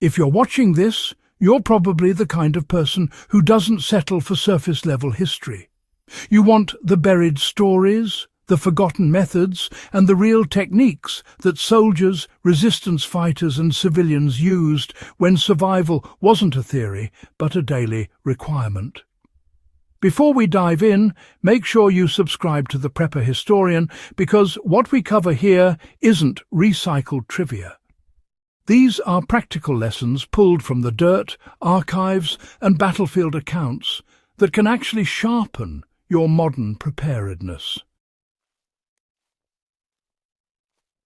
If you're watching this, you're probably the kind of person who doesn't settle for surface-level history. You want the buried stories, the forgotten methods, and the real techniques that soldiers, resistance fighters, and civilians used when survival wasn't a theory, but a daily requirement. Before we dive in, make sure you subscribe to the Prepper Historian, because what we cover here isn't recycled trivia. These are practical lessons pulled from the dirt, archives, and battlefield accounts that can actually sharpen your modern preparedness.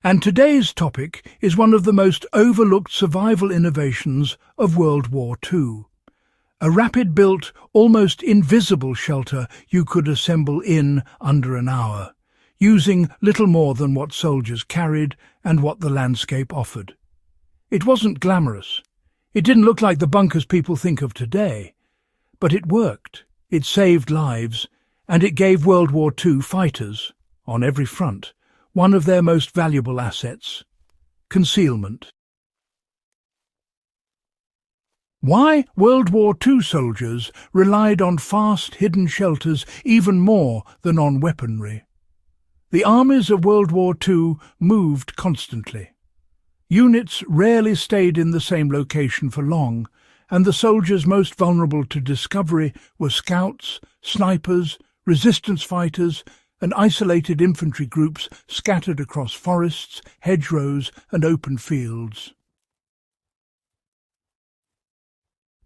And today's topic is one of the most overlooked survival innovations of World War II. A rapid-built, almost invisible shelter you could assemble in under an hour, using little more than what soldiers carried and what the landscape offered. It wasn't glamorous. It didn't look like the bunkers people think of today. But it worked, it saved lives, and it gave World War II fighters, on every front, one of their most valuable assets: concealment. Why World War II soldiers relied on fast, hidden shelters even more than on weaponry. The armies of World War II moved constantly. Units rarely stayed in the same location for long, and the soldiers most vulnerable to discovery were scouts, snipers, resistance fighters, and isolated infantry groups scattered across forests, hedgerows, and open fields.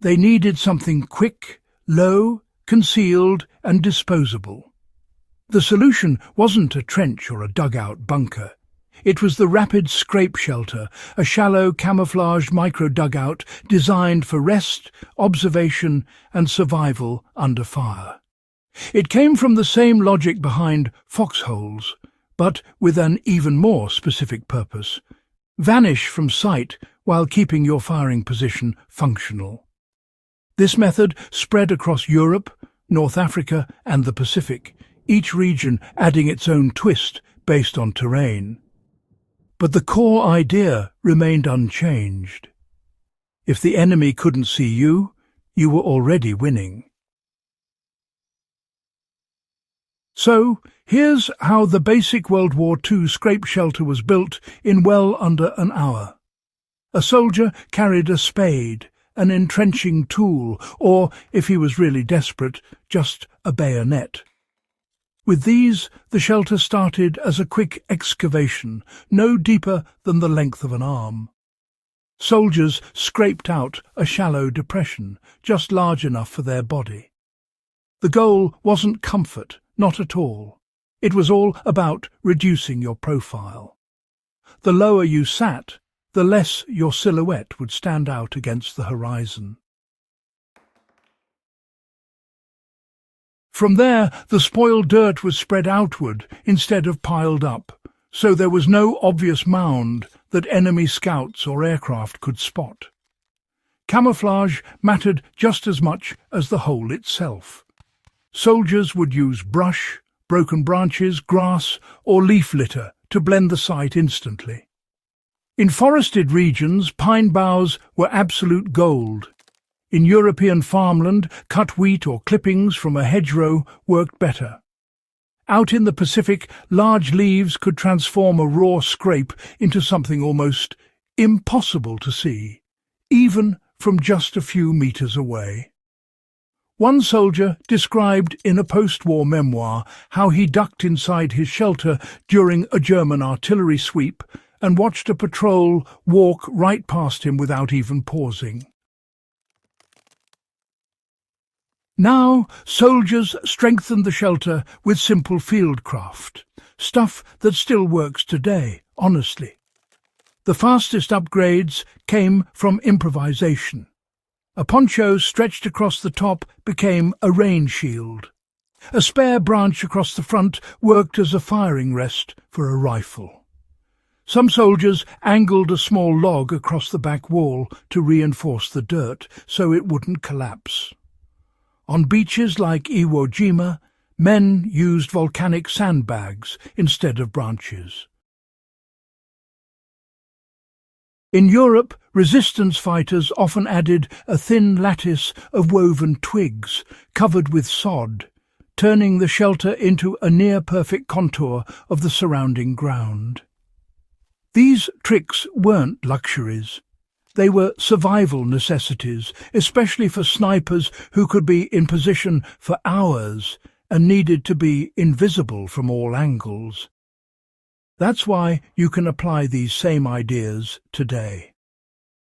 They needed something quick, low, concealed, and disposable. The solution wasn't a trench or a dugout bunker. It was the rapid scrape shelter, a shallow, camouflaged micro-dugout designed for rest, observation, and survival under fire. It came from the same logic behind foxholes, but with an even more specific purpose: vanish from sight while keeping your firing position functional. This method spread across Europe, North Africa, and the Pacific, each region adding its own twist based on terrain. But the core idea remained unchanged. If the enemy couldn't see you, you were already winning. So, here's how the basic World War II scrape shelter was built in well under an hour. A soldier carried a spade, an entrenching tool, or, if he was really desperate, just a bayonet. With these, the shelter started as a quick excavation, no deeper than the length of an arm. Soldiers scraped out a shallow depression, just large enough for their body. The goal wasn't comfort, not at all. It was all about reducing your profile. The lower you sat, the less your silhouette would stand out against the horizon. From there, the spoiled dirt was spread outward instead of piled up, so there was no obvious mound that enemy scouts or aircraft could spot. Camouflage mattered just as much as the hole itself. Soldiers would use brush, broken branches, grass, or leaf litter to blend the site instantly. In forested regions, pine boughs were absolute gold. In European farmland, cut wheat or clippings from a hedgerow worked better. Out in the Pacific, large leaves could transform a raw scrape into something almost impossible to see, even from just a few meters away. One soldier described in a post-war memoir how he ducked inside his shelter during a German artillery sweep and watched a patrol walk right past him without even pausing. Now, soldiers strengthened the shelter with simple fieldcraft, stuff that still works today, honestly. The fastest upgrades came from improvisation. A poncho stretched across the top became a rain shield. A spare branch across the front worked as a firing rest for a rifle. Some soldiers angled a small log across the back wall to reinforce the dirt so it wouldn't collapse. On beaches like Iwo Jima, men used volcanic sandbags instead of branches. In Europe, resistance fighters often added a thin lattice of woven twigs covered with sod, turning the shelter into a near-perfect contour of the surrounding ground. These tricks weren't luxuries. They were survival necessities, especially for snipers who could be in position for hours and needed to be invisible from all angles. That's why you can apply these same ideas today.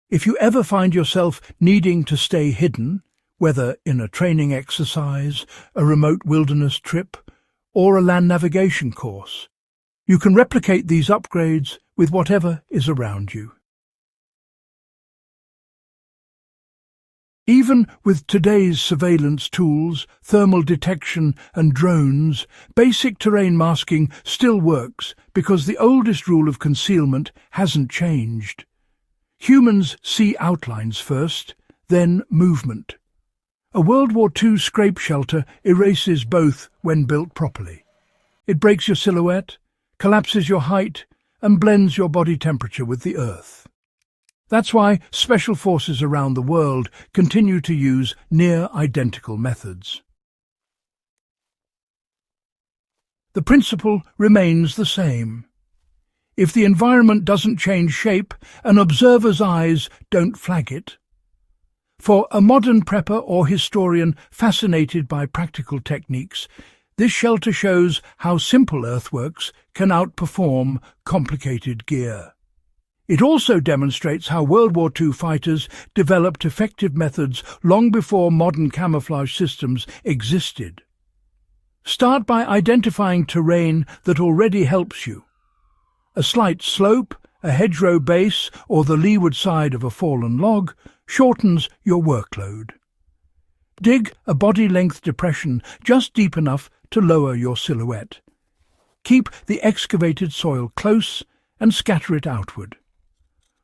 If you ever find yourself needing to stay hidden, whether in a training exercise, a remote wilderness trip, or a land navigation course, you can replicate these upgrades with whatever is around you. Even with today's surveillance tools, thermal detection and drones, basic terrain masking still works because the oldest rule of concealment hasn't changed. Humans see outlines first, then movement. A World War II scrape shelter erases both when built properly. It breaks your silhouette, collapses your height, and blends your body temperature with the earth. That's why special forces around the world continue to use near-identical methods. The principle remains the same. If the environment doesn't change shape, an observer's eyes don't flag it. For a modern prepper or historian fascinated by practical techniques, this shelter shows how simple earthworks can outperform complicated gear. It also demonstrates how World War II fighters developed effective methods long before modern camouflage systems existed. Start by identifying terrain that already helps you. A slight slope, a hedgerow base, or the leeward side of a fallen log shortens your workload. Dig a body-length depression just deep enough to lower your silhouette. Keep the excavated soil close and scatter it outward.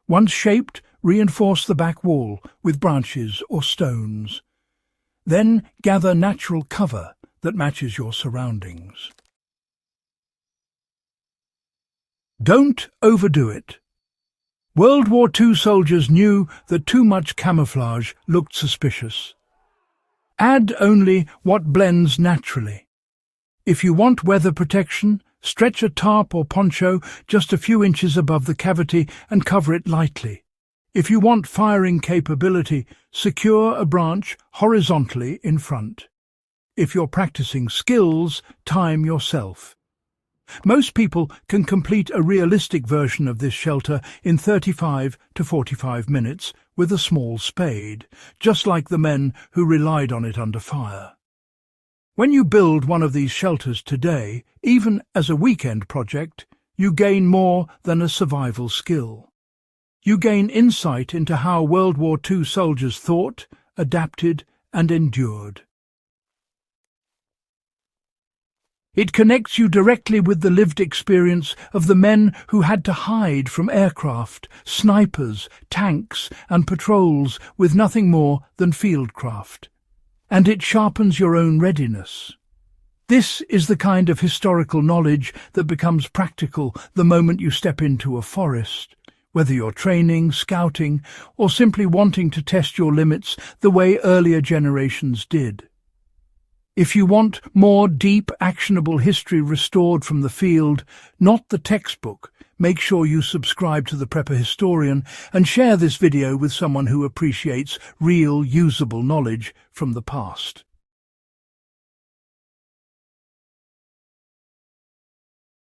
Once shaped, reinforce the back wall with branches or stones. Then gather natural cover that matches your surroundings. Don't overdo it. World War II soldiers knew that too much camouflage looked suspicious. Add only what blends naturally. If you want weather protection, stretch a tarp or poncho just a few inches above the cavity and cover it lightly. If you want firing capability, secure a branch horizontally in front. If you're practicing skills, time yourself. Most people can complete a realistic version of this shelter in 35 to 45 minutes with a small spade, just like the men who relied on it under fire. When you build one of these shelters today, even as a weekend project, you gain more than a survival skill. You gain insight into how World War II soldiers thought, adapted, and endured. It connects you directly with the lived experience of the men who had to hide from aircraft, snipers, tanks, and patrols with nothing more than fieldcraft. And it sharpens your own readiness. This is the kind of historical knowledge that becomes practical the moment you step into a forest, whether you're training, scouting, or simply wanting to test your limits the way earlier generations did. If you want more deep, actionable history restored from the field, not the textbook, make sure you subscribe to the Prepper Historian and share this video with someone who appreciates real, usable knowledge from the past.